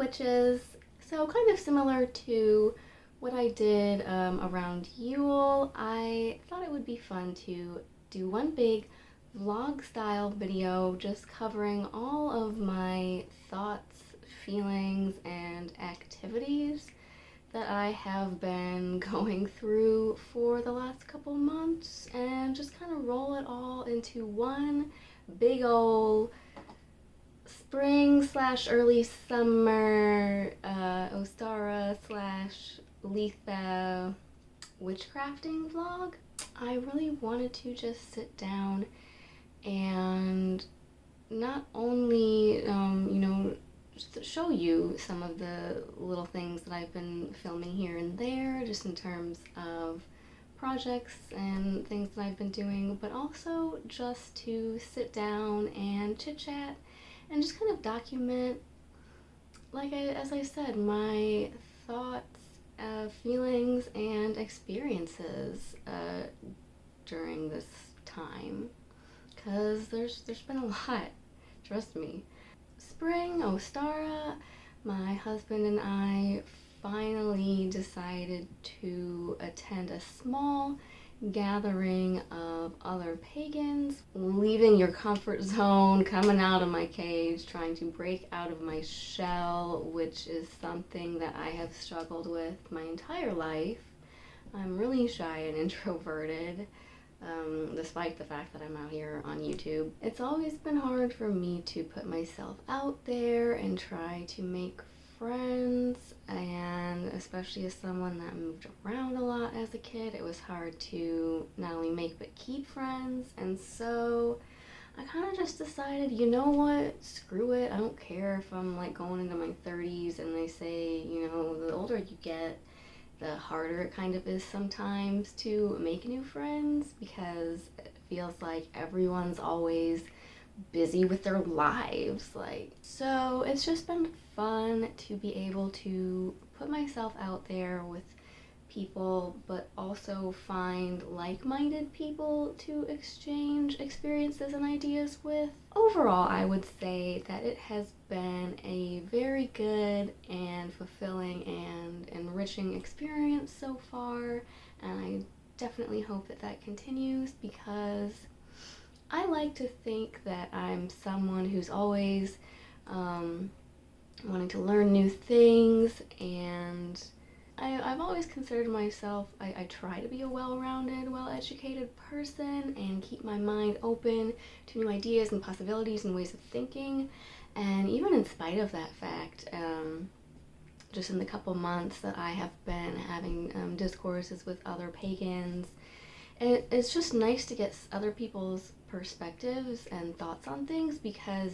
witches. So kind of similar to what I did around Yule, I thought it would be fun to do one big vlog style video just covering all of my thoughts, feelings, and activities that I have been going through for the last couple months, and just kind of roll it all into one big ol' spring slash early summer Ostara slash Letha witchcrafting vlog. I really wanted to just sit down and not only, just show you some of the little things that I've been filming here and there, just in terms of projects and things that I've been doing, but also just to sit down and chit chat and just kind of document, as I said, my thoughts, feelings, and experiences during this time, because there's been a lot, trust me. Spring, Ostara, my husband and I finally decided to attend a small gathering of other pagans, leaving your comfort zone, coming out of my cage, trying to break out of my shell, which is something that I have struggled with my entire life. I'm really shy and introverted, despite the fact that I'm out here on YouTube. It's always been hard for me to put myself out there and try to make friends, and especially as someone that moved around a lot as a kid, it was hard to not only make but keep friends. And so I kind of just decided, you know what, screw it. I don't care if I'm like going into my 30s and they say, the older you get, the harder it kind of is sometimes to make new friends, because it feels like everyone's always busy with their lives. So it's just been fun to be able to put myself out there with people, but also find like-minded people to exchange experiences and ideas with. Overall, I would say that it has been a very good and fulfilling and enriching experience so far, and I definitely hope that that continues, because I like to think that I'm someone who's always wanting to learn new things, and I've always considered myself, I try to be a well-rounded, well-educated person and keep my mind open to new ideas and possibilities and ways of thinking. And even in spite of that fact, just in the couple months that I have been having discourses with other pagans, it's just nice to get other people's perspectives and thoughts on things, because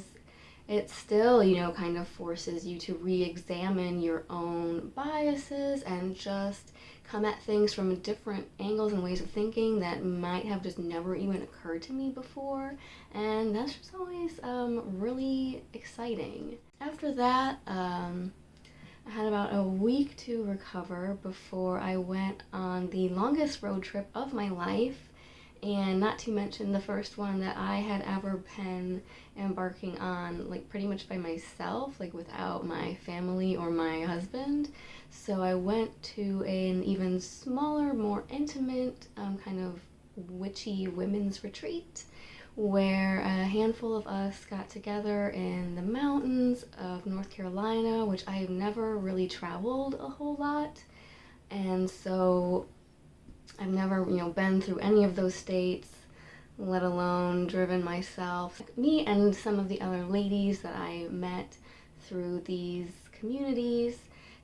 it still, kind of forces you to re-examine your own biases and just come at things from different angles and ways of thinking that might have just never even occurred to me before. And that's just always really exciting. After that, I had about a week to recover before I went on the longest road trip of my life, and not to mention the first one that I had ever been embarking on, pretty much by myself, without my family or my husband. So I went to an even smaller, more intimate, kind of witchy women's retreat, where a handful of us got together in the mountains of North Carolina, which I've never really traveled a whole lot, and so I've never, been through any of those states, let alone driven myself. Me and some of the other ladies that I met through these communities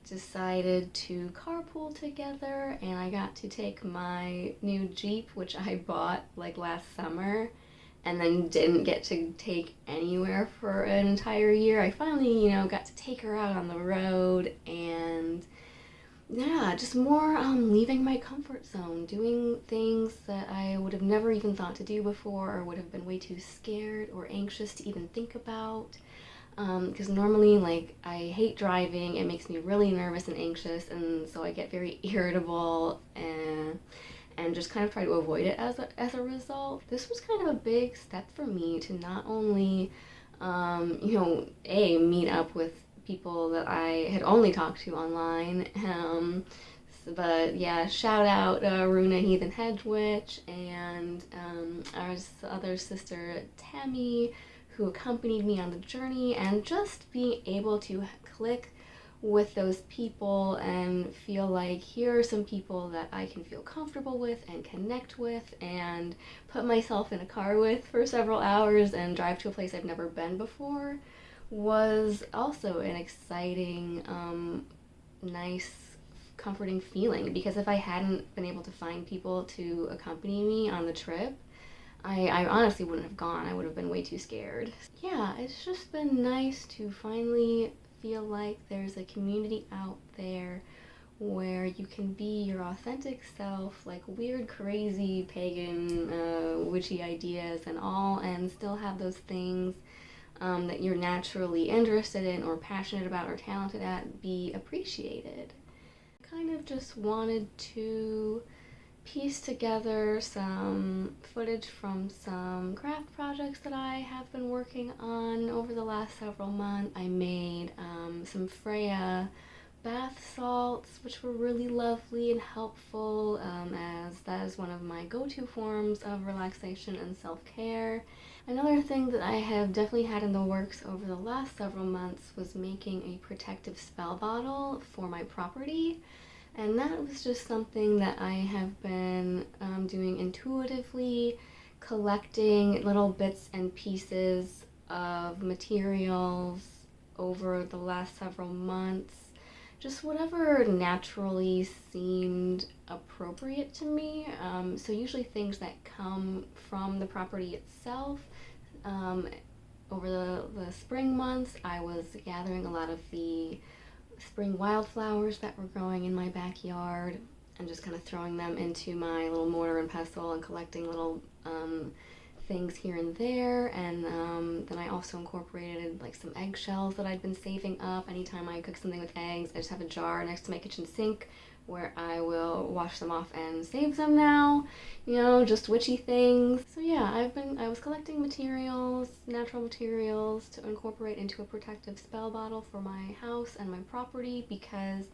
decided to carpool together, and I got to take my new Jeep, which I bought last summer and then didn't get to take anywhere for an entire year. I finally, got to take her out on the road, and yeah, just more leaving my comfort zone, doing things that I would have never even thought to do before, or would have been way too scared or anxious to even think about. Because normally, I hate driving. It makes me really nervous and anxious, and so I get very and just kind of try to avoid it as a result. This was kind of a big step for me to not only, meet up with people that I had only talked to online. But yeah, shout out Runa Heathen Hedge Witch and our other sister Tammy, who accompanied me on the journey, and just being able to click with those people and feel like here are some people that I can feel comfortable with and connect with and put myself in a car with for several hours and drive to a place I've never been before was also an exciting, nice, comforting feeling, because if I hadn't been able to find people to accompany me on the trip, I honestly wouldn't have gone. I would have been way too scared. Yeah, it's just been nice to finally feel like there's a community out there where you can be your authentic self, like weird, crazy, pagan, witchy ideas and all, and still have those things that you're naturally interested in or passionate about or talented at be appreciated. I kind of just wanted to piece together some footage from some craft projects that I have been working on over the last several months. I made some Freyja Bath salts, which were really lovely and helpful, as that is one of my go-to forms of relaxation and self-care. Another thing that I have definitely had in the works over the last several months was making a protective spell bottle for my property. And that was just something that I have been doing intuitively, collecting little bits and pieces of materials over the last several months. Just whatever naturally seemed appropriate to me. So usually things that come from the property itself. Over the spring months, I was gathering a lot of the spring wildflowers that were growing in my backyard and just kind of throwing them into my little mortar and pestle and collecting little things here and there. And then I also incorporated like some eggshells that I'd been saving up. Anytime I cook something with eggs, I just have a jar next to my kitchen sink where I will wash them off and save them now, you know, just witchy things. So yeah, I was collecting materials, natural materials, to incorporate into a protective spell bottle for my house and my property, because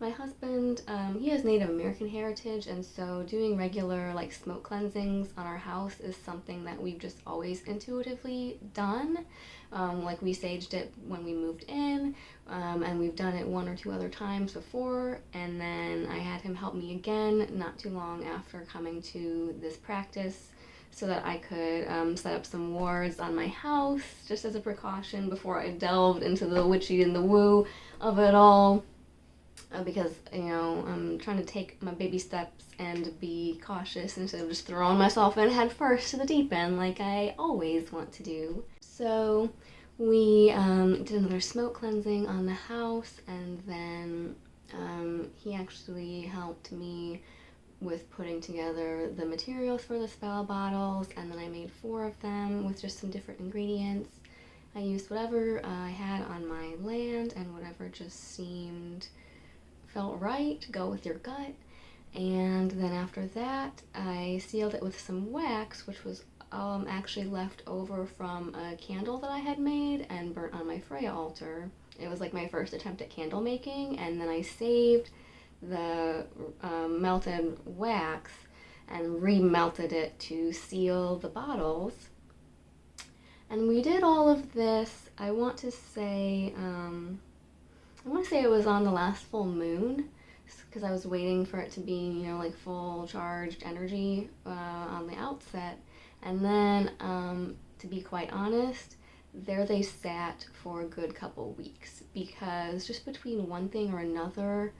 my husband, he has Native American heritage, and so doing regular like smoke cleansings on our house is something that we've just always intuitively done. Like we saged it when we moved in, and we've done it one or two other times before, and then I had him help me again not too long after coming to this practice so that I could set up some wards on my house just as a precaution before I delved into the witchy and the woo of it all. Because, you know, I'm trying to take my baby steps and be cautious instead of just throwing myself in head first to the deep end like I always want to do. So we did another smoke cleansing on the house, and then he actually helped me with putting together the materials for the spell bottles, and then I made 4 of them with just some different ingredients. I used whatever I had on my land and whatever just felt right, go with your gut. And then after that, I sealed it with some wax, which was actually left over from a candle that I had made and burnt on my Freya altar. It was like my first attempt at candle making, and then I saved the melted wax and remelted it to seal the bottles. And we did all of this, I want to say it was on the last full moon, because I was waiting for it to be, you know, like full charged energy on the outset. And then, to be quite honest, there they sat for a good couple weeks, because just between one thing or another,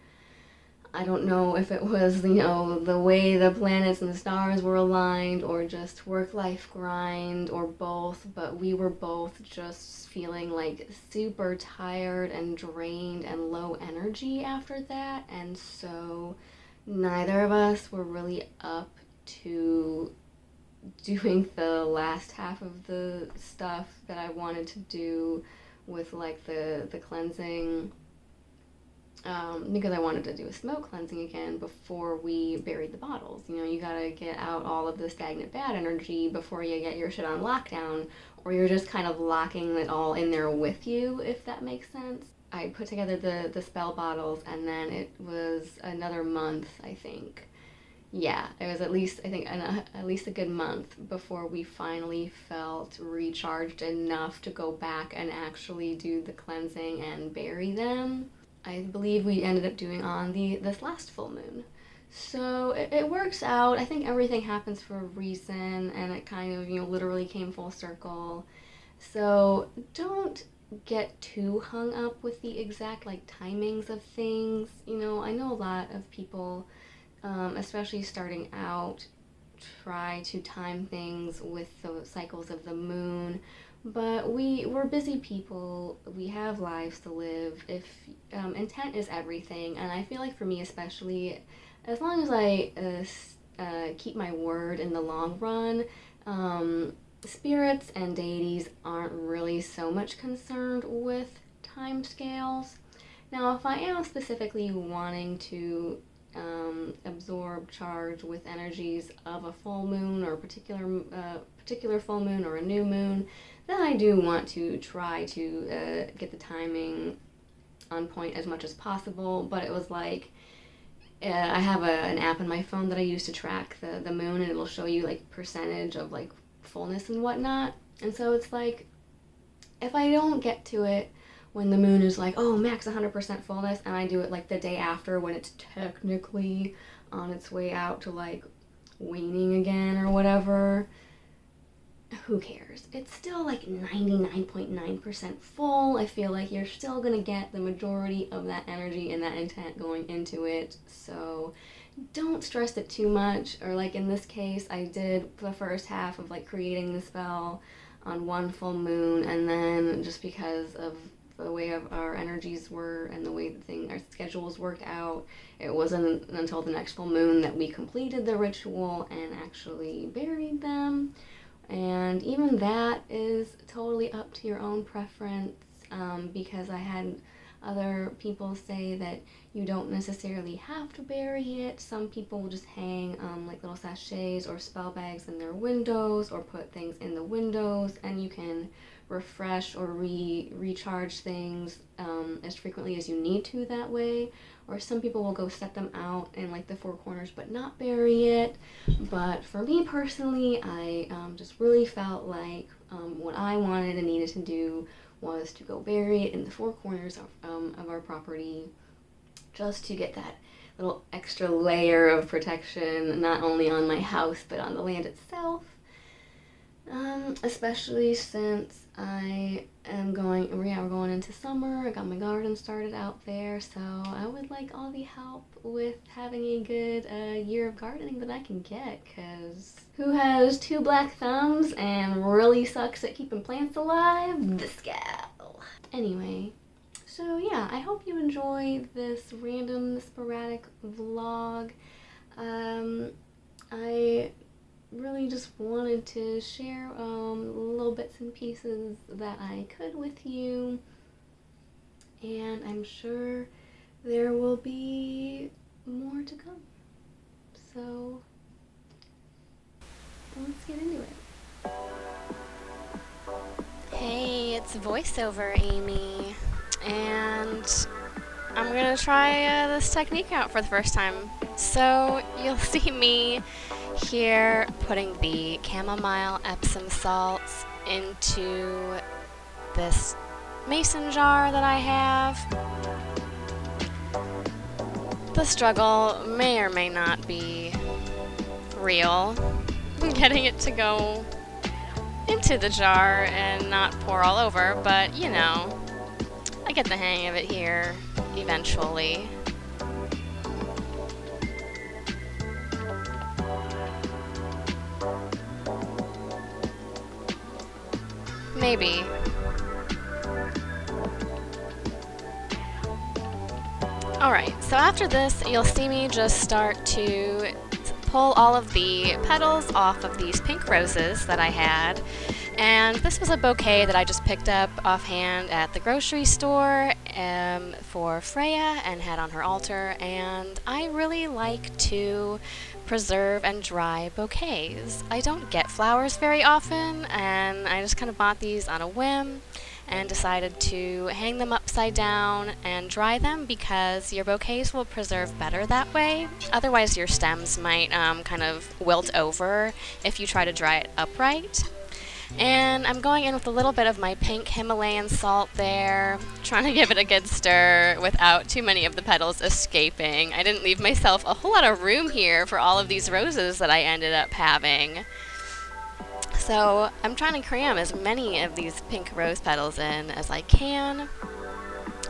I don't know if it was, you know, the way the planets and the stars were aligned, or just work-life grind, or both, but we were both just feeling like super tired and drained and low energy after that, and so neither of us were really up to doing the last half of the stuff that I wanted to do with like the cleansing, because I wanted to do a smoke cleansing again before we buried the bottles. You know, you gotta get out all of the stagnant bad energy before you get your shit on lockdown, or you're just kind of locking it all in there with you, if that makes sense. I put together the spell bottles, and then it was another month, I think. Yeah, it was at least, I think, at least a good month before we finally felt recharged enough to go back and actually do the cleansing and bury them. I believe we ended up doing on this last full moon. So it works out. I think everything happens for a reason, and it kind of, literally came full circle. So don't get too hung up with the exact like timings of things. I know a lot of people, especially starting out, try to time things with the cycles of the moon, but we're busy people. We have lives to live. If intent is everything, and I feel like for me especially, as long as I keep my word in the long run, spirits and deities aren't really so much concerned with time scales. Now, if I am specifically wanting to absorb charge with energies of a full moon or a particular full moon or a new moon, then I do want to try to get the timing on point as much as possible. But it was like, I have an app on my phone that I use to track the moon, and it'll show you like percentage of like fullness and whatnot. And so it's like, if I don't get to it when the moon is like, oh, max 100% fullness, and I do it like the day after when it's technically on its way out to like waning again or whatever, who cares? It's still like 99.9% full. I feel like you're still gonna get the majority of that energy and that intent going into it. So don't stress it too much. Or like in this case, I did the first half of like creating the spell on one full moon, and then just because of the way of our energies were and the way our schedules worked out, it wasn't until the next full moon that we completed the ritual and actually buried them. And even that is totally up to your own preference, because I had other people say that you don't necessarily have to bury it. Some people will just hang like little sachets or spell bags in their windows, or put things in the windows, and you can refresh or recharge things as frequently as you need to that way. Or some people will go set them out in like the four corners but not bury it. But for me personally, I just really felt like what I wanted and needed to do was to go bury it in the four corners of our property, just to get that little extra layer of protection, not only on my house but on the land itself. Especially since we're going into summer. I got my garden started out there, so I would like all the help with having a good year of gardening that I can get, because who has two black thumbs and really sucks at keeping plants alive? This gal. Anyway, so yeah, I hope you enjoy this random, sporadic vlog. I really just wanted to share little bits and pieces that I could with you, and I'm sure there will be more to come. So let's get into it. Hey, it's voiceover Amy, and I'm gonna try this technique out for the first time. So you'll see me here putting the chamomile Epsom salts into this mason jar that I have. The struggle may or may not be real, getting it to go into the jar and not pour all over, but I get the hang of it here eventually. Maybe. Alright, so after this, you'll see me just start to pull all of the petals off of these pink roses that I had. And this was a bouquet that I just picked up offhand at the grocery store for Freya and had on her altar. And I really like to preserve and dry bouquets. I don't get flowers very often, and I just kind of bought these on a whim. and decided to hang them upside down and dry them because your bouquets will preserve better that way. Otherwise, your stems might kind of wilt over if you try to dry it upright. And I'm going in with a little bit of my pink Himalayan salt there, trying to give it a good stir without too many of the petals escaping. I didn't leave myself a whole lot of room here for all of these roses that I ended up having. So I'm trying to cram as many of these pink rose petals in as I can.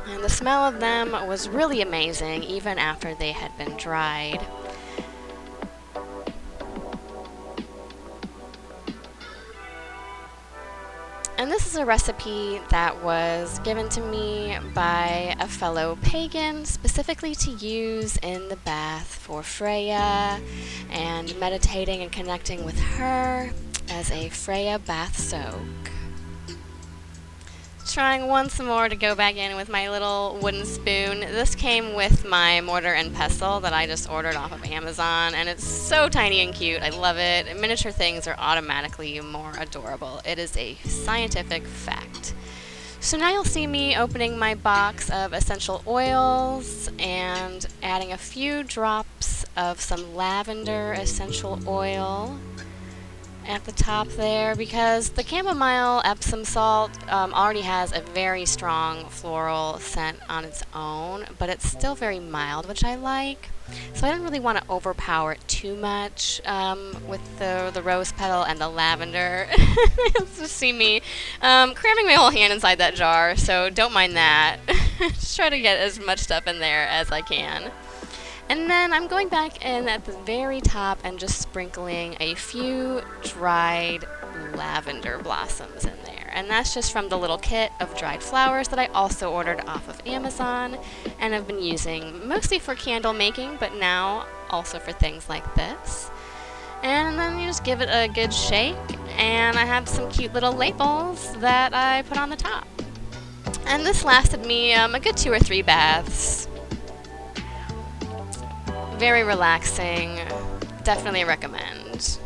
And the smell of them was really amazing even after they had been dried. And this is a recipe that was given to me by a fellow pagan, specifically to use in the bath for Freya and meditating and connecting with her as a Freyja Bath Soak. Trying once more to go back in with my little wooden spoon. This came with my mortar and pestle that I just ordered off of Amazon, and it's so tiny and cute. I love it. Miniature things are automatically more adorable. It is a scientific fact. So now you'll see me opening my box of essential oils and adding a few drops of some lavender essential oil at the top there, because the chamomile Epsom salt already has a very strong floral scent on its own, but it's still very mild, which I like. So I didn't really want to overpower it too much with the rose petal and the lavender. You'll just see me cramming my whole hand inside that jar, so don't mind that. Just try to get as much stuff in there as I can. And then I'm going back in at the very top and just sprinkling a few dried lavender blossoms in there. And that's just from the little kit of dried flowers that I also ordered off of Amazon and have been using mostly for candle making, but now also for things like this. And then you just give it a good shake, and I have some cute little labels that I put on the top. And this lasted me a good 2 or 3 baths. Very relaxing. Definitely recommend.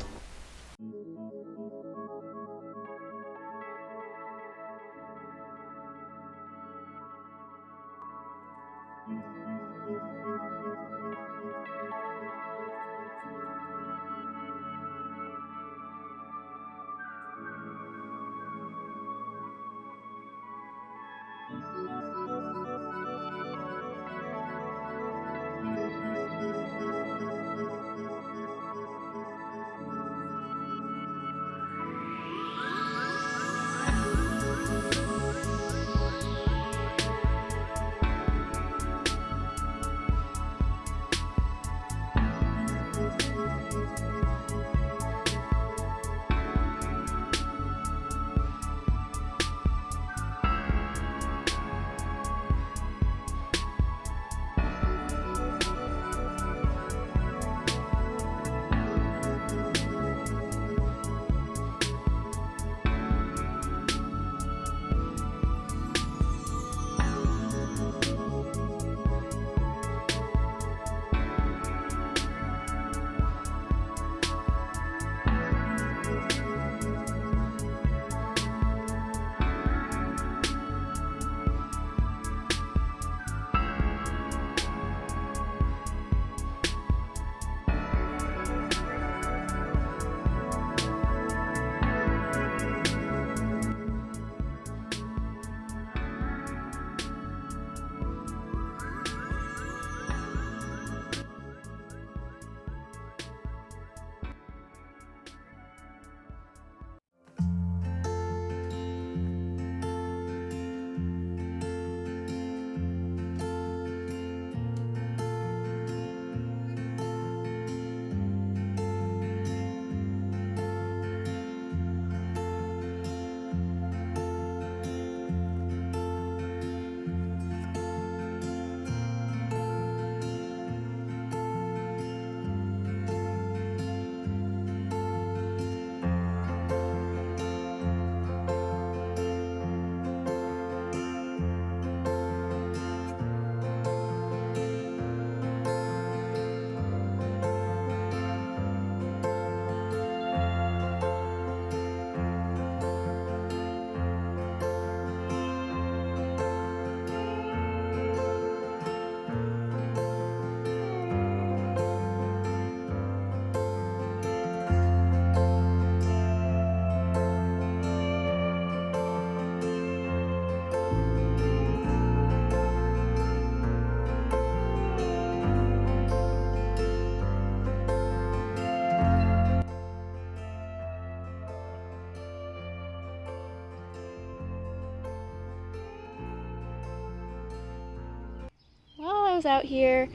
I was out here,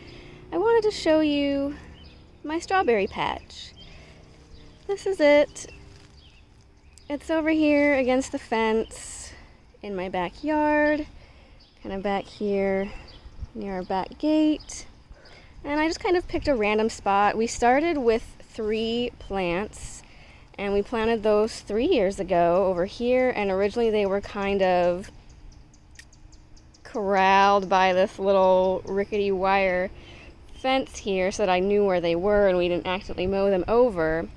I wanted to show you my strawberry patch. This is it. It's over here against the fence in my backyard, kind of back here near our back gate. And I just kind of picked a random spot. We started with 3 plants, and we planted those 3 years ago over here, and originally they were kind of corralled by this little rickety wire fence here so that I knew where they were and we didn't accidentally mow them over.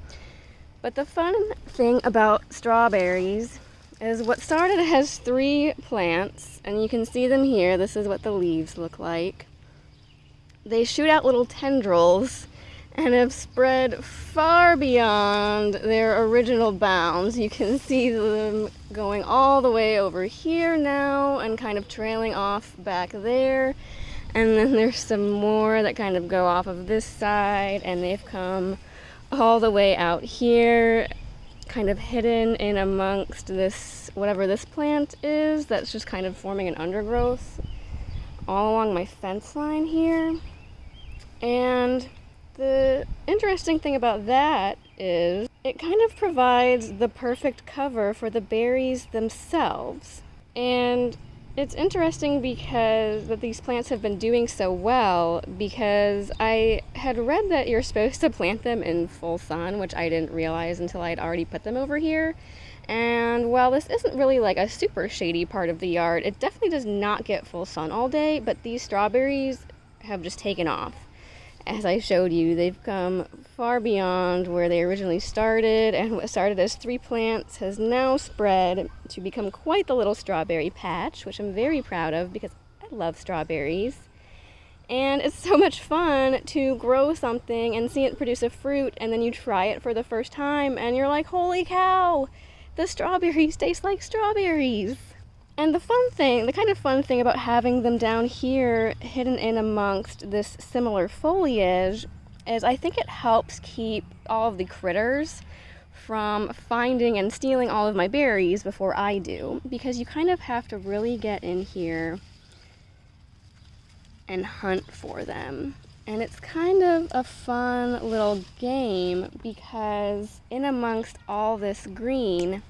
But the fun thing about strawberries is what started as 3 plants, and you can see them here. This is what the leaves look like. They shoot out little tendrils and have spread far beyond their original bounds. You can see them going all the way over here now and kind of trailing off back there. And then there's some more that kind of go off of this side, and they've come all the way out here, kind of hidden in amongst this, whatever this plant is, that's just kind of forming an undergrowth all along my fence line here. And the interesting thing about that is it kind of provides the perfect cover for the berries themselves. And it's interesting because that these plants have been doing so well, because I had read that you're supposed to plant them in full sun, which I didn't realize until I'd already put them over here. And while this isn't really like a super shady part of the yard, it definitely does not get full sun all day, but these strawberries have just taken off. As I showed you, they've come far beyond where they originally started, and what started as 3 plants has now spread to become quite the little strawberry patch, which I'm very proud of because I love strawberries. And it's so much fun to grow something and see it produce a fruit, and then you try it for the first time and you're like, holy cow, the strawberries taste like strawberries. And the kind of fun thing about having them down here hidden in amongst this similar foliage is I think it helps keep all of the critters from finding and stealing all of my berries before I do, because you kind of have to really get in here and hunt for them. And it's kind of a fun little game because in amongst all this green,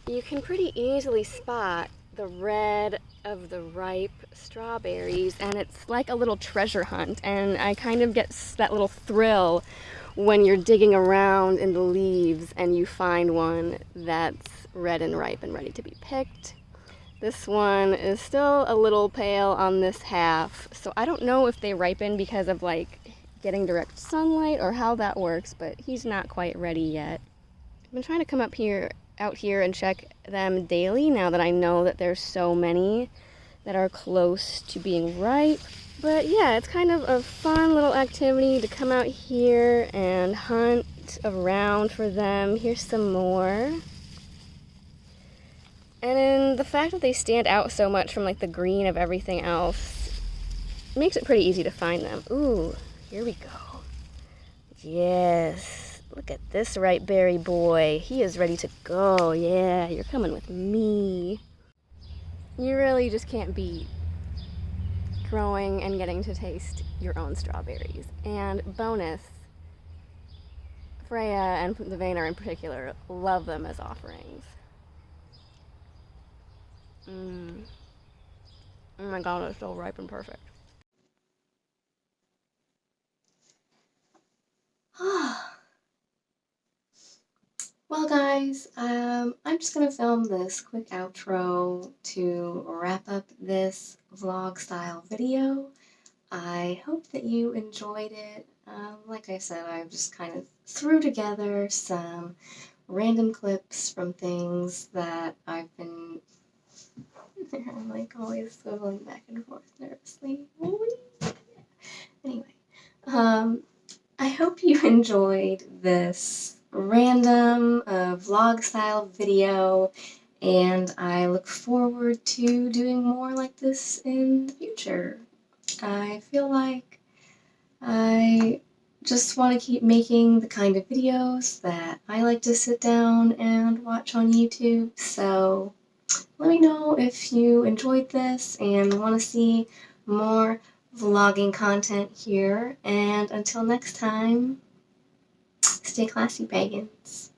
you can pretty easily spot the red of the ripe strawberries, and it's like a little treasure hunt, and I kind of get that little thrill when you're digging around in the leaves and you find one that's red and ripe and ready to be picked. This one is still a little pale on this half, so I don't know if they ripen because of like getting direct sunlight or how that works, but he's not quite ready yet. I've been trying to come out here and check them daily now that I know that there's so many that are close to being ripe. But yeah, it's kind of a fun little activity to come out here and hunt around for them. Here's some more. And then the fact that they stand out so much from like the green of everything else makes it pretty easy to find them. Ooh, here we go. Yes. Look at this ripe berry boy. He is ready to go. Yeah, you're coming with me. You really just can't beat growing and getting to taste your own strawberries. And bonus, Freya and the Vayner in particular love them as offerings. Oh my god, it's so ripe and perfect. Well, guys, I'm just gonna film this quick outro to wrap up this vlog style video. I hope that you enjoyed it. Like I said, I just kind of threw together some random clips from things that I've been... I'm like always swiveling back and forth nervously. Anyway, I hope you enjoyed this random vlog style video, and I look forward to doing more like this in the future. I feel like I just want to keep making the kind of videos that I like to sit down and watch on YouTube, so Let me know if you enjoyed this and want to see more vlogging content here. And until next time, stay classy, pagans.